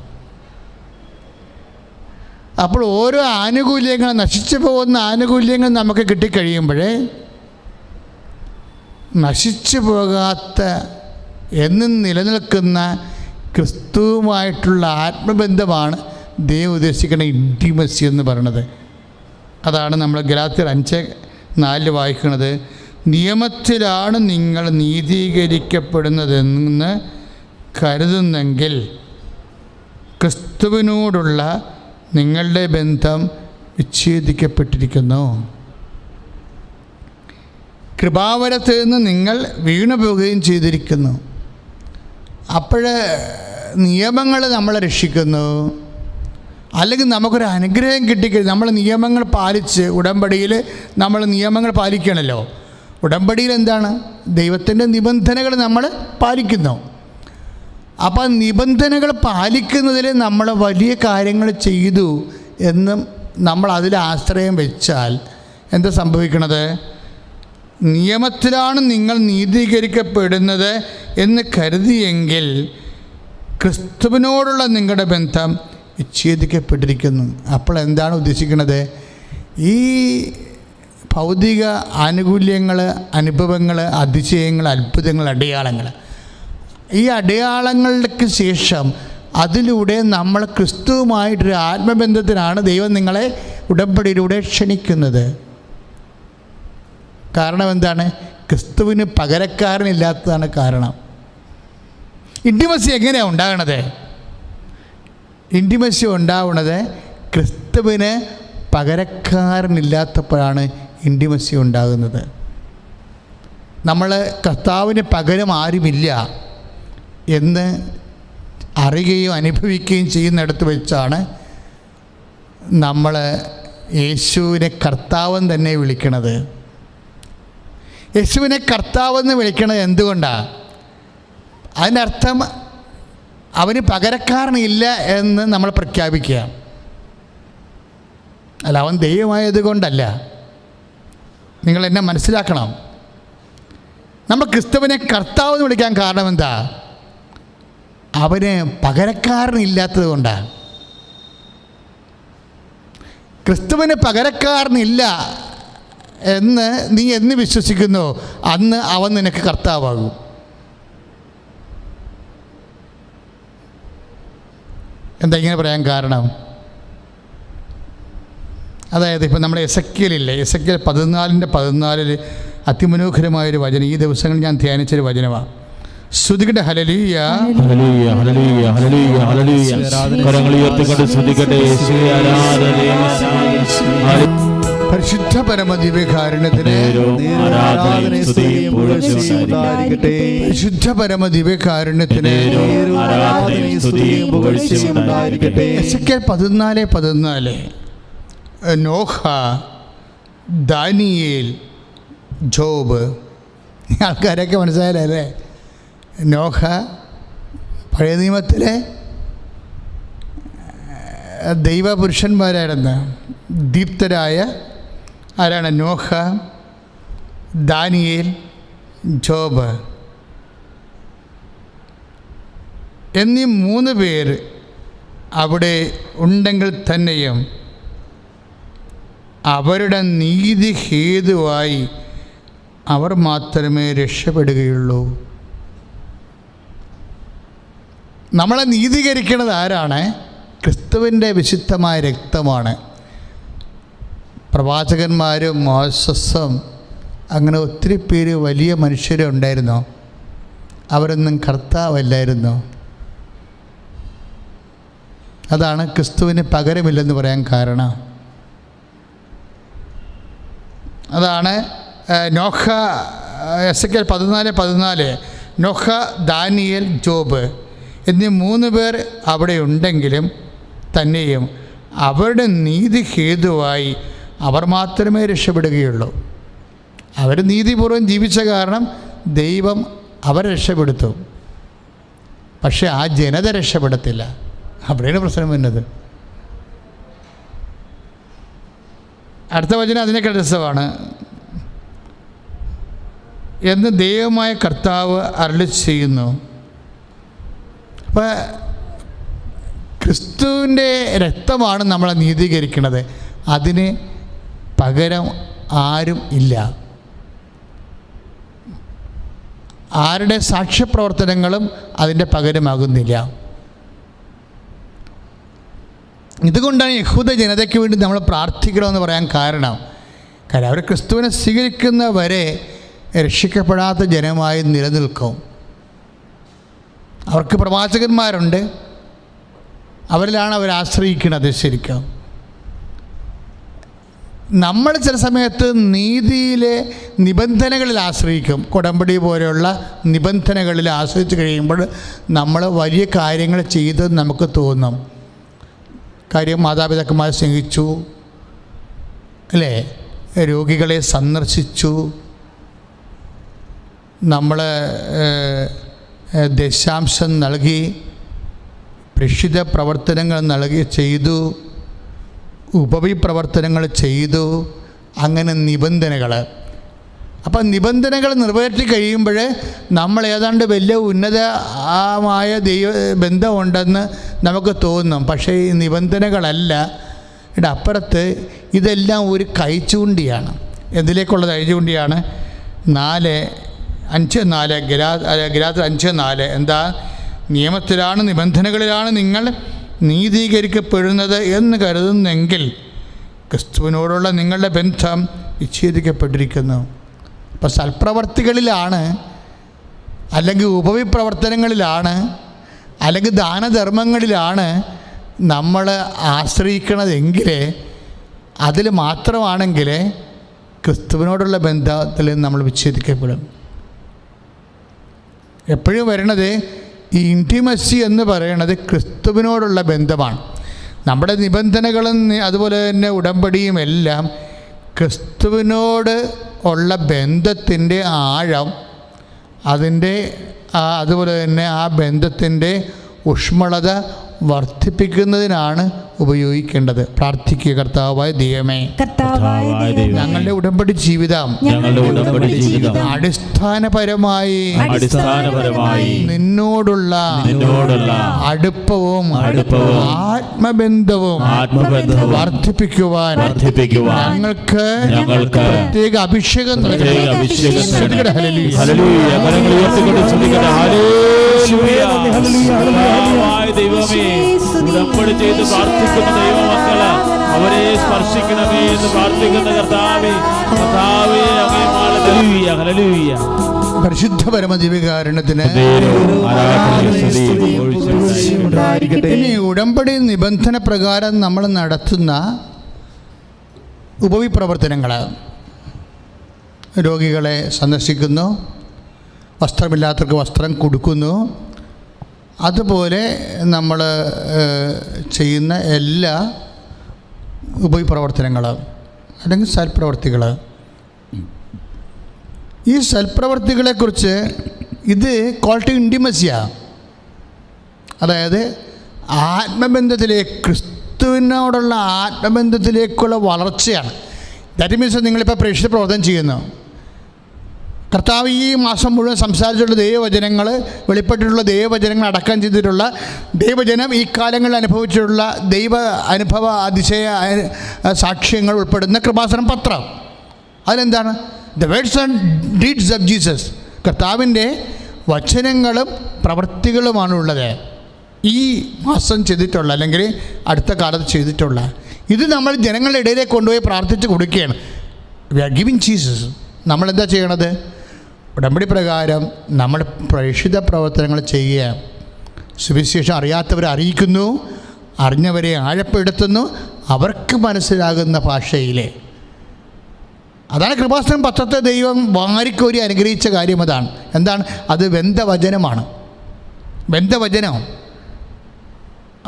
അപ്പോൾ ഓരോ ആനുകൂല്യങ്ങൾ, നശിച്ചു പോകുന്ന ആനുകൂല്യങ്ങൾ നമുക്ക് കിട്ടിക്കഴിയുമ്പോൾ നശിച്ചു പോകാത്ത എന്നും നിലനിൽക്കുന്ന ക്രിസ്തുവുമായിട്ടുള്ള ആത്മബന്ധമാണ് ദൈവം ഉദ്ദേശിക്കുന്ന ഇൻറ്റിമസി എന്ന് പറയുന്നത്. അതാണ് നമ്മൾ ഗലാത്യർ 5:4 വായിക്കുന്നത്. നിയമത്തിലാണ് നിങ്ങൾ നീതീകരിക്കപ്പെടുന്നതെന്ന് കരുതുന്നെങ്കിൽ ക്രിസ്തുവിനോടുള്ള നിങ്ങളുടെ ബന്ധം വിച്ഛേദിക്കപ്പെട്ടിരിക്കുന്നു. കൃപാവരത്തിൽ നിന്ന് നിങ്ങൾ വീണു പോവുകയും ചെയ്തിരിക്കുന്നു. അപ്പോൾ നിയമങ്ങൾ നമ്മളെ രക്ഷിക്കുന്നു. അല്ലെങ്കിൽ നമുക്കൊരു അനുഗ്രഹം കിട്ടിക്കഴിഞ്ഞാൽ നമ്മൾ നിയമങ്ങൾ പാലിച്ച്, ഉടമ്പടിയിൽ നമ്മൾ നിയമങ്ങൾ പാലിക്കണമല്ലോ. ഉടമ്പടിയിൽ എന്താണ്? ദൈവത്തിൻ്റെ നിബന്ധനകൾ നമ്മൾ പാലിക്കുന്നു. അപ്പോൾ നിബന്ധനകൾ പാലിക്കുന്നതിൽ നമ്മൾ വലിയ കാര്യങ്ങൾ ചെയ്തു എന്നും നമ്മൾ അതിൽ ആശ്രയം വെച്ചാൽ എന്താ സംഭവിക്കണത്? നിയമത്തിലാണ് നിങ്ങൾ നീതീകരിക്കപ്പെടുന്നത് എന്ന് കരുതിയെങ്കിൽ ക്രിസ്തുവിനോടുള്ള നിങ്ങളുടെ ബന്ധം വിച്ഛേദിക്കപ്പെട്ടിരിക്കുന്നു. അപ്പോൾ എന്താണ് ഉദ്ദേശിക്കുന്നത്? ഈ ഭൗതിക ആനുകൂല്യങ്ങൾ, അനുഭവങ്ങൾ, അതിശയങ്ങൾ, അത്ഭുതങ്ങൾ, അടയാളങ്ങൾ, ഈ അടയാളങ്ങൾക്ക് ശേഷം അതിലൂടെ നമ്മൾ ക്രിസ്തുവുമായിട്ടൊരു ആത്മബന്ധത്തിനാണ് ദൈവം നിങ്ങളെ ഉടമ്പടിയിലൂടെ ക്ഷണിക്കുന്നത്. കാരണം എന്താണ്? ക്രിസ്തുവിന് പകരക്കാരനില്ലാത്തതാണ് കാരണം. ഇൻറ്റിമസി എങ്ങനെയാണ് ഉണ്ടാകണത്? ഇൻറ്റിമസി ഉണ്ടാവുന്നത് ക്രിസ്തുവിന് പകരക്കാരനില്ലാത്തപ്പോഴാണ് ഇൻറ്റിമസി ഉണ്ടാകുന്നത്. നമ്മൾ കർത്താവിന് പകരം ആരുമില്ല എന്ന് അറിയുകയും അനുഭവിക്കുകയും ചെയ്യുന്നിടത്ത് വെച്ചാണ് നമ്മൾ യേശുവിനെ കർത്താവെന്ന് തന്നെ വിളിക്കണത്. യേശുവിനെ കർത്താവെന്ന് വിളിക്കണത് എന്തുകൊണ്ടാണ്? അതിനർത്ഥം അവന് പകരക്കാരനില്ല എന്ന് നമ്മൾ പ്രഖ്യാപിക്കുക. അല്ല, അവൻ ദൈവമായത് കൊണ്ടല്ല. നിങ്ങൾ എന്നെ മനസ്സിലാക്കണം. നമ്മൾ ക്രിസ്തുവിനെ കർത്താവെന്ന് വിളിക്കാൻ കാരണം എന്താ? അവന് പകരക്കാരനില്ലാത്തത് കൊണ്ടാണ്. ക്രിസ്തുവിന് പകരക്കാരനില്ല എന്ന് നീ എന്ന് വിശ്വസിക്കുന്നു, അന്ന് അവൻ നിനക്ക് കർത്താവാകും. എന്താ ഇങ്ങനെ പറയാൻ കാരണം? അതായത് ഇപ്പം നമ്മുടെ എസെക്കിയലില്ലേ, എസെക്കിയൽ 14:14 അതിമനോഹരമായൊരു വചനം ഈ ദിവസങ്ങളിൽ ഞാൻ ധ്യാനിച്ചൊരു വചനമാണ്. സ്തുതിക്കട്ടെ, ഹല്ലേലൂയ, ഹല്ലേലൂയ, ഹല്ലേലൂയ, ഹല്ലേലൂയ, ഹല്ലേലൂയ. കരങ്ങൾ ഉയർത്തിക്കൊണ്ട് സ്തുതിക്കട്ടെ. പരിശുദ്ധ പരമദിവ്യകാരുണ്യത്തിന്, പരിശുദ്ധ പരമദിവ്യകാരുണ്യത്തിന് എസെക്കിയൽ 14:14 നോഹ, ദാനിയേൽ, ജോബ്. ആൾക്കാരൊക്കെ മനസ്സിലായല്ലേ? നോഹ പഴയ നിയമത്തിലെ ദൈവപുരുഷന്മാരായിരുന്ന ദീപ്തരായ ആരാണ്? നോഹ, ദാനിയേൽ, ജോബ് എന്നീ 3 പേർ അവിടെ ഉണ്ടെങ്കിൽ തന്നെയും അവരുടെ നീതി ഹേതുവായി അവർ മാത്രമേ രക്ഷപ്പെടുകയുള്ളൂ. നമ്മളെ നീതീകരിക്കുന്നത് ആരാണ്? ക്രിസ്തുവിൻ്റെ വിശുദ്ധമായ രക്തമാണ്. പ്രവാചകന്മാരും മോശസും അങ്ങനെ ഒത്തിരി പേര് വലിയ മനുഷ്യരുണ്ടായിരുന്നു. അവരൊന്നും കർത്താവല്ലായിരുന്നു. അതാണ് ക്രിസ്തുവിന് പകരമില്ലെന്ന് പറയാൻ കാരണം. അതാണ് നോഹ, എസെക്കിയൽ 14:14 നോഹ, ദാനിയേൽ, ജോബ് എന്നീ 3 പേർ അവിടെ ഉണ്ടെങ്കിലും തന്നെയും അവരുടെ നീതി ഹേതുവായി അവർ മാത്രമേ രക്ഷപ്പെടുകയുള്ളൂ. അവർ നീതിപൂർവ്വം ജീവിച്ച കാരണം ദൈവം അവരെ രക്ഷപ്പെടുത്തും. പക്ഷെ ആ ജനത രക്ഷപ്പെടത്തില്ല. അവിടെയാണ് പ്രശ്നം വരുന്നത്. അടുത്ത വചനം അതിനേക്കാൾ രസമാണ്. എന്ന് ദൈവമായ കർത്താവ് അരുളി ചെയ്യുന്നു. അപ്പോൾ ക്രിസ്തുവിൻ്റെ രക്തമാണ് നമ്മളെ നീതീകരിക്കുന്നത്. അതിന് പകരം ആരും ഇല്ല. ആരുടെ സാക്ഷ്യപ്രവർത്തനങ്ങളും അതിൻ്റെ പകരമാകുന്നില്ല. ഇതുകൊണ്ടാണ് യഹൂദ ജനതയ്ക്ക് വേണ്ടി നമ്മൾ പ്രാർത്ഥിക്കണമെന്ന് പറയാൻ കാരണം അവർ ക്രിസ്തുവിനെ സ്വീകരിക്കുന്നവരെ രക്ഷിക്കപ്പെടാത്ത ജനമായി നിലനിൽക്കും. അവർക്ക് പ്രവാചകന്മാരുണ്ട്, അവരിലാണ് അവർ ആശ്രയിക്കുന്നത്. ശരിക്കും നമ്മൾ ചില സമയത്ത് നീതിയിലെ നിബന്ധനകളിൽ ആശ്രയിക്കും. ഉടമ്പടി പോലെയുള്ള നിബന്ധനകളിൽ ആശ്രയിച്ച് കഴിയുമ്പോൾ നമ്മൾ വലിയ കാര്യങ്ങൾ ചെയ്ത് നമുക്ക് തോന്നും. കാര്യം മാതാപിതാക്കന്മാരെ സ്നേഹിച്ചു, അല്ലേ, രോഗികളെ സന്ദർശിച്ചു, നമ്മൾ ദശാംശം നൽകി, പ്രേക്ഷിത പ്രവർത്തനങ്ങൾ ചെയ്തു, ഉപവിപ്രവർത്തനങ്ങൾ ചെയ്തു, അങ്ങനെ നിബന്ധനകൾ. അപ്പം നിബന്ധനകൾ നിറവേറ്റി കഴിയുമ്പോൾ നമ്മൾ ഏതാണ്ട് വലിയ ഉന്നതമായ ബന്ധമുണ്ടെന്ന് നമുക്ക് തോന്നും. പക്ഷേ ഈ നിബന്ധനകളല്ല, അപ്പുറത്ത് ഇതെല്ലാം ഒരു കൈച്ചൂണ്ടിയാണ്. എന്തിലേക്കുള്ളത് കൈച്ചൂണ്ടിയാണ്? 5:4 ഗലാത്യർ 5:4 എന്താ? നിയമത്തിലാണ്, നിബന്ധനകളിലാണ് നിങ്ങൾ നീതീകരിക്കപ്പെടുന്നത് എന്ന് കരുതുന്നെങ്കിൽ ക്രിസ്തുവിനോടുള്ള നിങ്ങളുടെ ബന്ധം വിച്ഛേദിക്കപ്പെട്ടിരിക്കുന്നു. അപ്പോൾ സൽപ്രവർത്തികളിലാണ്, അല്ലെങ്കിൽ ഉപവിപ്രവർത്തനങ്ങളിലാണ്, അല്ലെങ്കിൽ ദാനധർമ്മങ്ങളിലാണ് നമ്മൾ ആശ്രയിക്കണതെങ്കിൽ, അതിൽ മാത്രമാണെങ്കിൽ ക്രിസ്തുവിനോടുള്ള ബന്ധത്തിൽ നമ്മൾ വിച്ഛേദിക്കപ്പെടും. എപ്പോഴും വരണത് ഈ ഇൻറ്റിമസി എന്ന് പറയുന്നത് ക്രിസ്തുവിനോടുള്ള ബന്ധമാണ്. നമ്മുടെ നിബന്ധനകളും അതുപോലെ തന്നെ ഉടമ്പടിയും എല്ലാം ക്രിസ്തുവിനോട് ഉള്ള ബന്ധത്തിൻ്റെ ആഴം, അതിൻ്റെ അതുപോലെ തന്നെ ആ ബന്ധത്തിൻ്റെ ഊഷ്മളത വർദ്ധിപ്പിക്കുന്നതിനാണ് ഉപയോഗിക്കേണ്ടത്. പ്രാർത്ഥിക്കുക. കർത്താവായ ദൈവമേ, ഞങ്ങളുടെ ഉടമ്പടി ജീവിതം അടിസ്ഥാനപരമായി നിന്നോടുള്ള അടുപ്പവും ആത്മബന്ധവും വർദ്ധിപ്പിക്കുവാൻ ഞങ്ങൾക്ക് പ്രത്യേക അഭിഷേകം ഉടമ്പടി ചെയ്ത് പ്രാർത്ഥിക്കുന്ന ദൈവമക്കള് അവരെ സ്പർശിക്കണമേ എന്ന് പ്രാർത്ഥിക്കുന്ന കർത്താവേ, ഹല്ലേലൂയ. പരിശുദ്ധ പരമദിവ്യകാരുണ്യത്തിന് ഇനി ഉടമ്പടി നിബന്ധന പ്രകാരം നമ്മൾ നടത്തുന്ന ഉപവിപ്രവർത്തനങ്ങൾ, രോഗികളെ സന്ദർശിക്കുന്നു, വസ്ത്രമില്ലാത്തവർക്ക് വസ്ത്രം കൊടുക്കുന്നു, അതുപോലെ നമ്മൾ ചെയ്യുന്ന എല്ലാ ഉപവിപ്രവർത്തനങ്ങൾ അല്ലെങ്കിൽ സൽപ്രവർത്തികൾ, ഈ സൽപ്രവർത്തികളെക്കുറിച്ച് ഇത് ക്വാളിറ്റി ഇൻറ്റിമസിയാണ്. അതായത് ആത്മബന്ധത്തിലേക്ക്, ക്രിസ്തുവിനോടുള്ള ആത്മബന്ധത്തിലേക്കുള്ള വളർച്ചയാണ്. ദാറ്റ് മീൻസ് നിങ്ങളിപ്പോൾ പ്രേക്ഷിത പ്രവർത്തനം ചെയ്യുന്നു. കർത്താവ് ഈ മാസം മുഴുവൻ സംസാരിച്ചിട്ടുള്ള ദൈവവചനങ്ങൾ, വെളിപ്പെട്ടിട്ടുള്ള ദൈവവചനങ്ങൾ അടക്കം ചെയ്തിട്ടുള്ള ദൈവജനം ഈ കാലങ്ങളിൽ അനുഭവിച്ചിട്ടുള്ള ദൈവ അനുഭവ അതിശയ സാക്ഷ്യങ്ങൾ ഉൾപ്പെടുന്ന കൃപാസനം പത്രം. അതിലെന്താണ്? The words and deeds of Jesus. കർത്താവിൻ്റെ വചനങ്ങളും പ്രവൃത്തികളുമാണുള്ളത് ഈ മാസം ചെയ്തിട്ടുള്ള, അല്ലെങ്കിൽ അടുത്ത കാലത്ത് ചെയ്തിട്ടുള്ള. ഇത് നമ്മൾ ജനങ്ങളുടെ ഇടയിലേക്ക് കൊണ്ടുപോയി പ്രാർത്ഥിച്ച് കൊടുക്കുകയാണ്. We are giving Jesus. നമ്മളെന്താ ചെയ്യണത്? ഉടമ്പടി പ്രകാരം നമ്മൾ പ്രേക്ഷിത പ്രവർത്തനങ്ങൾ ചെയ്യുക. സുവിശേഷം അറിയാത്തവരെ അറിയിക്കുന്നു, അറിഞ്ഞവരെ ആഴപ്പെടുത്തുന്നു, അവർക്ക് മനസ്സിലാകുന്ന ഭാഷയിലെ. അതാണ് കൃപാസനം പത്രത്തെ ദൈവം വാരിക്കോരി അനുഗ്രഹിച്ച കാര്യം. അതാണ് എന്താണ്? അത് വെന്തവചനമാണ്. വെന്തവചനം,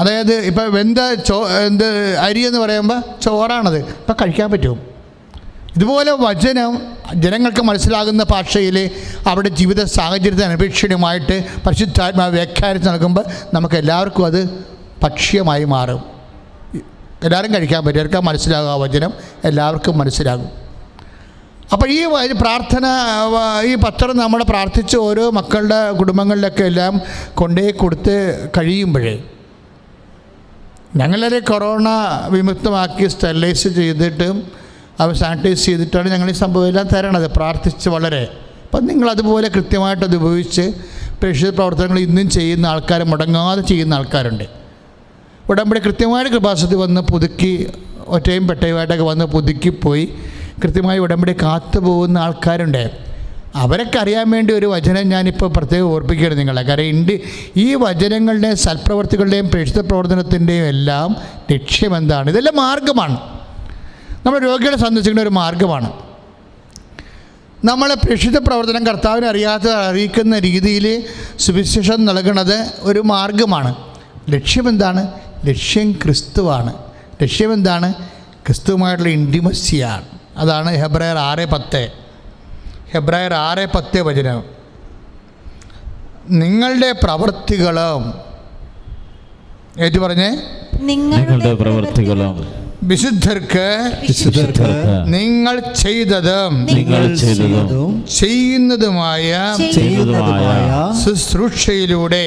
അതായത് ഇപ്പം അരി എന്ന് പറയുമ്പോൾ ചോറാണത്, ഇപ്പം കഴിക്കാൻ പറ്റും. ഇതുപോലെ വചനം ജനങ്ങൾക്ക് മനസ്സിലാകുന്ന ഭാഷയിൽ അവരുടെ ജീവിത സാഹചര്യത്തിന് അപേക്ഷണീയമായിട്ട് പരിശുദ്ധാത്മാവ് വ്യാഖ്യാനിച്ച് നൽകുമ്പോൾ നമുക്ക് എല്ലാവർക്കും അത് ഭക്ഷ്യമായി മാറും. എല്ലാവരും കഴിക്കാൻ പറ്റും, എല്ലാവർക്കും മനസ്സിലാകുക വചനം, എല്ലാവർക്കും മനസ്സിലാകും. അപ്പോൾ ഈ പ്രാർത്ഥന, ഈ പത്രം നമ്മൾ പ്രാർത്ഥിച്ച് ഓരോ മക്കളുടെ കുടുംബങ്ങളിലൊക്കെ എല്ലാം കൊണ്ടുപോയി കൊടുത്ത് കഴിയുമ്പോഴേ, ഞങ്ങളെ കൊറോണ വിമുക്തമാക്കി സ്റ്റെറിലൈസ് ചെയ്തിട്ടും അവർ സാനിറ്റൈസ് ചെയ്തിട്ടാണ് ഞങ്ങൾ ഈ സംഭവം എല്ലാം തരണത്, പ്രാർത്ഥിച്ച് വളരെ. അപ്പം നിങ്ങളതുപോലെ കൃത്യമായിട്ട് അത് ഉപയോഗിച്ച് പ്രേക്ഷിത പ്രവർത്തനങ്ങൾ ഇന്നും ചെയ്യുന്ന ആൾക്കാർ, മുടങ്ങാതെ ചെയ്യുന്ന ആൾക്കാരുണ്ട്. ഉടമ്പടി കൃത്യമായിട്ട് കൃപാസനത്തിൽ വന്ന് പുതുക്കി, ഒറ്റയും പെട്ടയുമായിട്ടൊക്കെ വന്ന് പുതുക്കിപ്പോയി കൃത്യമായി ഉടമ്പടി കാത്തു പോകുന്ന ആൾക്കാരുണ്ട്. അവരൊക്കെ അറിയാൻ വേണ്ടി ഒരു വചനം ഞാനിപ്പോൾ പ്രത്യേകം ഓർപ്പിക്കുകയാണ് നിങ്ങളെ. കാരണം ഈ വചനങ്ങളുടെയും സൽപ്രവർത്തികളുടെയും പ്രേക്ഷിത പ്രവർത്തനത്തിൻ്റെയും എല്ലാം ലക്ഷ്യമെന്താണ്? ഇതെല്ലാം മാർഗമാണ്. നമ്മൾ രോഗികളെ സന്ദർശിക്കുന്ന ഒരു മാർഗ്ഗമാണ്. നമ്മളെ പ്രേക്ഷിത പ്രവർത്തനം കർത്താവിനെ അറിയിക്കുന്ന രീതിയിൽ സുവിശേഷം നൽകുന്നത് ഒരു മാർഗ്ഗമാണ്. ലക്ഷ്യമെന്താണ്? ലക്ഷ്യം ക്രിസ്തുവാണ്. ലക്ഷ്യമെന്താണ്? ക്രിസ്തുവുമായിട്ടുള്ള ഇൻറ്റിമസിയാണ്. അതാണ് ഹെബ്രായർ 6:10. ഹെബ്രായർ 6:10 വചനം. നിങ്ങളുടെ പ്രവൃത്തികളും ഏറ്റു പറഞ്ഞേ, നിങ്ങളുടെ പ്രവൃത്തികളും വിശുദ്ധർക്ക് നിങ്ങൾ ചെയ്തതും ചെയ്യുന്നതുമായ ശുശ്രൂഷയിലൂടെ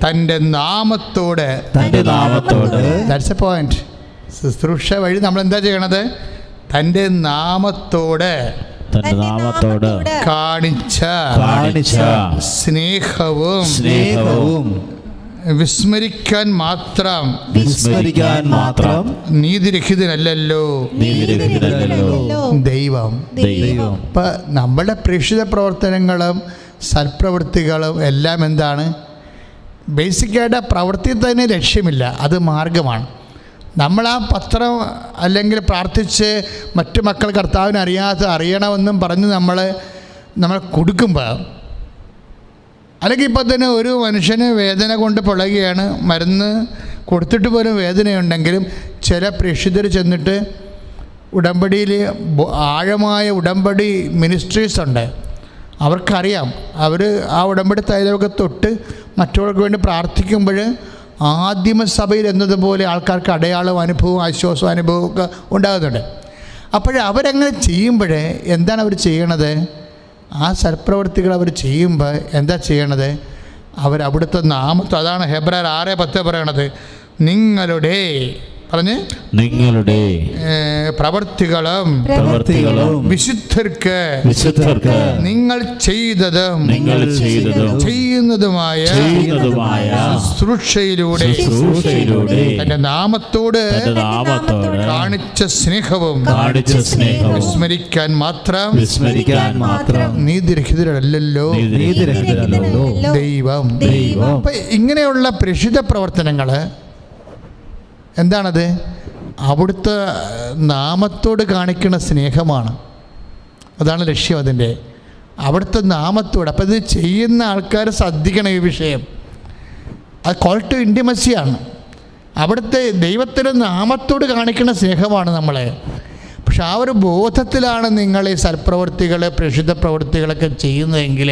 തൻ്റെ നാമത്തോട്. That's A point. ശുശ്രൂഷ വഴി നമ്മൾ എന്താ ചെയ്യണത്? തൻ്റെ നാമത്തോട് കാണിച്ച സ്നേഹവും വിസ്മരിക്കാൻ മാത്രം നീതിരഹിതനല്ലല്ലോ ദൈവം. ഇപ്പം നമ്മുടെ പ്രേക്ഷിത പ്രവർത്തനങ്ങളും സൽപ്രവൃത്തികളും എല്ലാം എന്താണ്? ബേസിക്കായിട്ട് ആ പ്രവൃത്തി തന്നെ ലക്ഷ്യമില്ല, അത് മാർഗമാണ്. നമ്മൾ ആ പത്രം അല്ലെങ്കിൽ പ്രാർത്ഥിച്ച് മറ്റു മക്കൾ കർത്താവിനെ അറിയണമെന്നും പറഞ്ഞ് നമ്മൾ കൊടുക്കുമ്പോൾ, അല്ലെങ്കിൽ ഇപ്പം തന്നെ ഒരു മനുഷ്യന് വേദന കൊണ്ട് പൊളയുകയാണ്, മരുന്ന് കൊടുത്തിട്ട് പോലും വേദനയുണ്ടെങ്കിലും ചില പ്രേക്ഷിതർ ചെന്നിട്ട് ഉടമ്പടിയിൽ ആഴമായ ഉടമ്പടി മിനിസ്ട്രീസ് ഉണ്ട്. അവർക്കറിയാം, അവർ ആ ഉടമ്പടി തൈലമൊക്കെ തൊട്ട് മറ്റുള്ളവർക്ക് വേണ്ടി പ്രാർത്ഥിക്കുമ്പോൾ ആദിമസഭയിൽ എന്നതുപോലെ ആൾക്കാർക്ക് അടയാളവും അനുഭവവും ആശ്വാസവും അനുഭവവും ഒക്കെ ഉണ്ടാകുന്നുണ്ട്. അവരങ്ങനെ ചെയ്യുമ്പോൾ എന്താണ് അവർ ചെയ്യണത്? ആ സൽപ്രവൃത്തികൾ അവർ ചെയ്യുമ്പോൾ എന്താ ചെയ്യണത്? അവിടുത്തെ നാമത്തെ, അതാണ് ഹെബ്രായർ 6:10 പറയണത്. നിങ്ങളുടെ പ്രവൃത്തികളും വിശുദ്ധർക്ക് നിങ്ങൾ ചെയ്തതും ചെയ്യുന്നതുമായ ശുശ്രൂഷയിലൂടെ തന്റെ നാമത്തോട് കാണിച്ച സ്നേഹവും വിസ്മരിക്കാൻ മാത്രം നീതിരഹിതരല്ലല്ലോ ദൈവം. അപ്പൊ ഇങ്ങനെയുള്ള പ്രേക്ഷിത പ്രവർത്തനങ്ങള് എന്താണത്? അവിടുത്തെ നാമത്തോട് കാണിക്കുന്ന സ്നേഹമാണ്. അതാണ് ലക്ഷ്യം അതിൻ്റെ, അവിടുത്തെ നാമത്തോട്. അപ്പം ഇത് ചെയ്യുന്ന ആൾക്കാർ ശ്രദ്ധിക്കണം ഈ വിഷയം. അത് കോൾ ടു ഇൻറ്റിമസിയാണ്. അവിടുത്തെ ദൈവത്തിൻ്റെ നാമത്തോട് കാണിക്കുന്ന സ്നേഹമാണ് നമ്മളെ. പക്ഷെ ആ ഒരു ബോധത്തിലാണ് നിങ്ങൾ ഈ സൽപ്രവൃത്തികൾ പ്രേക്ഷിത പ്രവൃത്തികളൊക്കെ ചെയ്യുന്നതെങ്കിൽ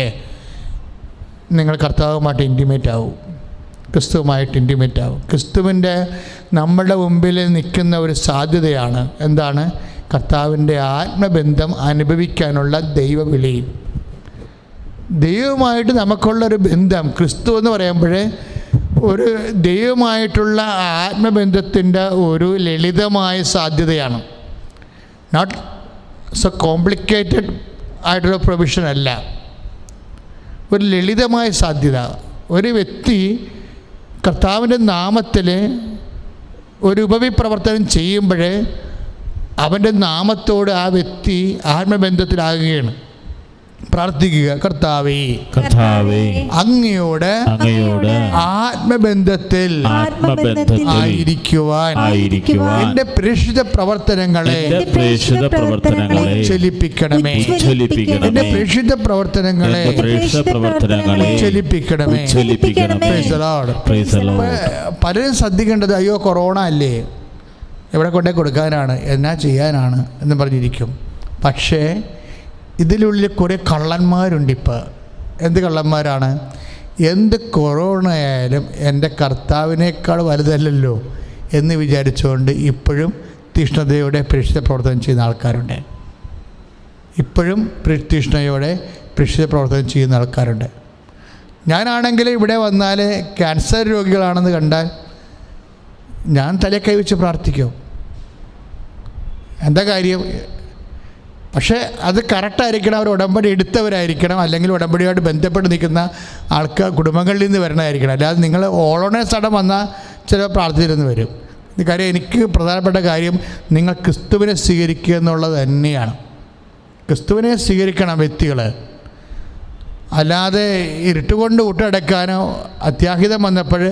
നിങ്ങൾ കർത്താവുമായിട്ട് ഇൻറ്റിമേറ്റ് ആവും, ക്രിസ്തുവുമായിട്ട് ഇൻറ്റിമേറ്റ് ആവും. ക്രിസ്തുവിൻ്റെ നമ്മുടെ മുമ്പിൽ നിൽക്കുന്ന ഒരു സാധ്യതയാണ് എന്താണ്? കർത്താവിൻ്റെ ആത്മബന്ധം അനുഭവിക്കാനുള്ള ദൈവവിളി. ദൈവമായിട്ട് നമുക്കുള്ളൊരു ബന്ധം, ക്രിസ്തു എന്ന് പറയുമ്പോൾ ഒരു ദൈവമായിട്ടുള്ള ആത്മബന്ധത്തിൻ്റെ ഒരു ലളിതമായ സാധ്യതയാണ്. നോട്ട് സോ കോംപ്ലിക്കേറ്റഡ് ആയിട്ടുള്ള പ്രൊവിഷൻ അല്ല, ഒരു ലളിതമായ സാധ്യത. ഒരു വ്യക്തി കർത്താവിൻ്റെ നാമത്തിൽ ഒരു ഉപവിപ്രവർത്തനം ചെയ്യുമ്പോൾ അവൻ്റെ നാമത്തോട് ആ വ്യക്തി ആത്മബന്ധത്തിലാകുകയാണ്. പ്രാർത്ഥിക്കുക, കർത്താവേ അങ്ങയോട് ആത്മബന്ധത്തിൽ ആയിരിക്കുവാൻ എന്റെ പ്രേക്ഷിത പ്രവർത്തനങ്ങളെ ഉജ്ജ്വലിപ്പിക്കണമേ. എന്റെ പ്രേക്ഷിത പ്രവർത്തനങ്ങളെ ഉജ്ജ്വലിപ്പിക്കണമേ. പലരും ശ്രദ്ധിക്കേണ്ടത്, അയ്യോ കൊറോണ അല്ലേ, എവിടെ കൊണ്ടേ കൊടുക്കാനാണ്, എന്നാ ചെയ്യാനാണ് എന്ന് പറഞ്ഞിരിക്കും. പക്ഷേ ഇതിനുള്ളിൽ കുറേ കള്ളന്മാരുണ്ട്. ഇപ്പോൾ എന്ത് കള്ളന്മാരാണ്? എന്ത് കൊറോണ ആയാലും എൻ്റെ കർത്താവിനേക്കാൾ വലുതല്ലല്ലോ എന്ന് വിചാരിച്ചുകൊണ്ട് ഇപ്പോഴും തീഷ്ണതയോടെ പ്രേക്ഷിത പ്രവർത്തനം ചെയ്യുന്ന ആൾക്കാരുണ്ട്. ഇപ്പോഴും തീഷ്ണതയോടെ പ്രേക്ഷിത പ്രവർത്തനം ചെയ്യുന്ന ആൾക്കാരുണ്ട്. ഞാനാണെങ്കിൽ ഇവിടെ വന്നാൽ ക്യാൻസർ രോഗികളാണെന്ന് കണ്ടാൽ ഞാൻ തലയെ കൈവച്ച് പ്രാർത്ഥിക്കും. എന്താ കാര്യം? പക്ഷേ അത് കറക്റ്റായിരിക്കണം, അവർ ഉടമ്പടി എടുത്തവരായിരിക്കണം, അല്ലെങ്കിൽ ഉടമ്പടിയുമായിട്ട് ബന്ധപ്പെട്ട് നിൽക്കുന്ന ആൾക്കാർ കുടുംബങ്ങളിൽ നിന്ന് വരണമായിരിക്കണം. അല്ലാതെ നിങ്ങൾ ഓളോണേ സടം വന്നാൽ ചില പ്രാർത്ഥനയിലൊന്ന് വരും. കാര്യം എനിക്ക് പ്രധാനപ്പെട്ട കാര്യം നിങ്ങൾ ക്രിസ്തുവിനെ സ്വീകരിക്കുക എന്നുള്ളത് തന്നെയാണ്. ക്രിസ്തുവിനെ സ്വീകരിക്കണം വ്യക്തികൾ. അല്ലാതെ ഇരുട്ടുകൊണ്ട് വിട്ടടക്കാനോ അത്യാഹിതം വന്നപ്പോൾ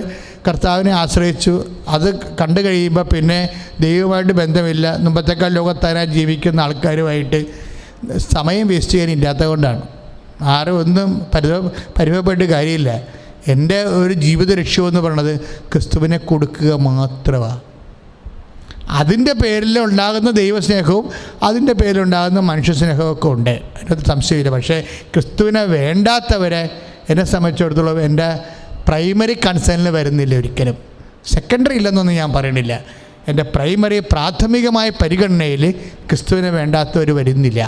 കർത്താവിനെ ആശ്രയിച്ചു. അത് കണ്ടു കഴിയുമ്പോൾ പിന്നെ ദൈവമായിട്ട് ബന്ധമില്ല, മുമ്പത്തേക്കാൾ ലോകത്താനാ ജീവിക്കുന്ന ആൾക്കാരുമായിട്ട് സമയം വേസ്റ്റ് ചെയ്യാനില്ലാത്തത് കൊണ്ടാണ്. ആരും ഒന്നും പരിഭവപ്പെട്ട് കാര്യമില്ല. എൻ്റെ ഒരു ജീവിത ലക്ഷ്യമെന്ന് പറയുന്നത് ക്രിസ്തുവിനെ കൊടുക്കുക മാത്രമാണ്. അതിൻ്റെ പേരിൽ ഉണ്ടാകുന്ന ദൈവസ്നേഹവും അതിൻ്റെ പേരിലുണ്ടാകുന്ന മനുഷ്യസ്നേഹവും ഒക്കെ ഉണ്ട്, അതിനകത്ത് സംശയമില്ല. പക്ഷേ ക്രിസ്തുവിനെ വേണ്ടാത്തവരെ എന്നെ സംബന്ധിച്ചിടത്തോളം എൻ്റെ പ്രൈമറി കൺസേണിൽ വരുന്നില്ല ഒരിക്കലും. സെക്കൻഡറി ഇല്ലെന്നൊന്നും ഞാൻ പറയണില്ല. എൻ്റെ പ്രാഥമികമായ പരിഗണനയിൽ ക്രിസ്തുവിനെ വേണ്ടാത്തവർ വരുന്നില്ല.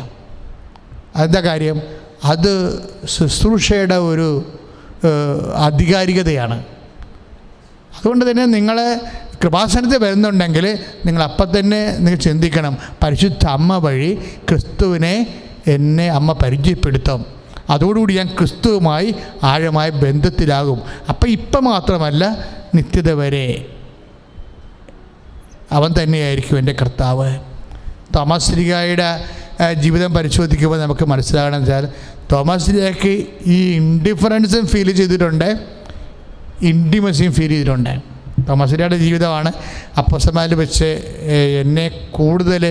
അതെന്താ കാര്യം? അത് ശുശ്രൂഷയുടെ ഒരു ആധികാരികതയാണ്. അതുകൊണ്ട് തന്നെ നിങ്ങൾ കൃപാസനത്തിൽ വരുന്നുണ്ടെങ്കിൽ നിങ്ങൾ അപ്പം തന്നെ നിങ്ങൾ ചിന്തിക്കണം, പരിശുദ്ധ അമ്മ വഴി ക്രിസ്തുവിനെ എന്നെ അമ്മ പരിചയപ്പെടുത്തും, അതോടുകൂടി ഞാൻ ക്രിസ്തുവുമായി ആഴമായ ബന്ധത്തിലാകും. അപ്പം ഇപ്പം മാത്രമല്ല, നിത്യത വരെ അവൻ തന്നെയായിരിക്കും എൻ്റെ കർത്താവ്. തോമസ് ശ്ലീഹായുടെ ജീവിതം പരിശോധിക്കുമ്പോൾ നമുക്ക് മനസ്സിലാകണമെന്ന് വെച്ചാൽ, തോമസ് ശ്ലീഹായ്ക്ക് ഈ ഇൻഡിഫറൻസും ഫീൽ ചെയ്തിട്ടുണ്ട്, ഇൻറ്റിമസിയും ഫീൽ ചെയ്തിട്ടുണ്ട്. തോമസ് ശ്ലീഹായുടെ ജീവിതമാണ് അപ്പോസ്തലന്മാരിൽ വെച്ച് എന്നെ കൂടുതൽ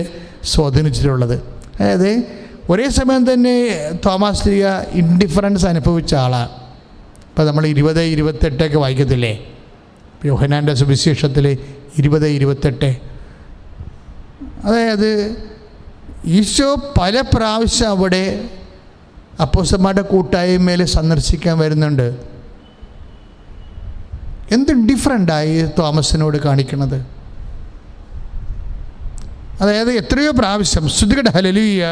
സ്വാധീനിച്ചിട്ടുള്ളത്. അതായത് ഒരേ സമയം തന്നെ തോമസ് ശ്ലീഹാ ഇൻഡിഫറൻസ് അനുഭവിച്ച ആളാണ്. ഇപ്പോൾ നമ്മൾ 20:28 വായിക്കത്തില്ലേ, യോഹന്നാൻ്റെ സുവിശേഷത്തിൽ 20:28. അതായത് ഈശോ പല പ്രാവശ്യം അവിടെ അപ്പോസ്തലന്മാരുടെ കൂട്ടായ്മയിൽ സന്ദർശിക്കാൻ വരുന്നുണ്ട്. എന്ത് ഡിഫറൻ്റായി തോമസിനോട് കാണിക്കണത്? അതായത് എത്രയോ പ്രാവശ്യം. ശ്രുതികട ഹല്ലേലൂയ.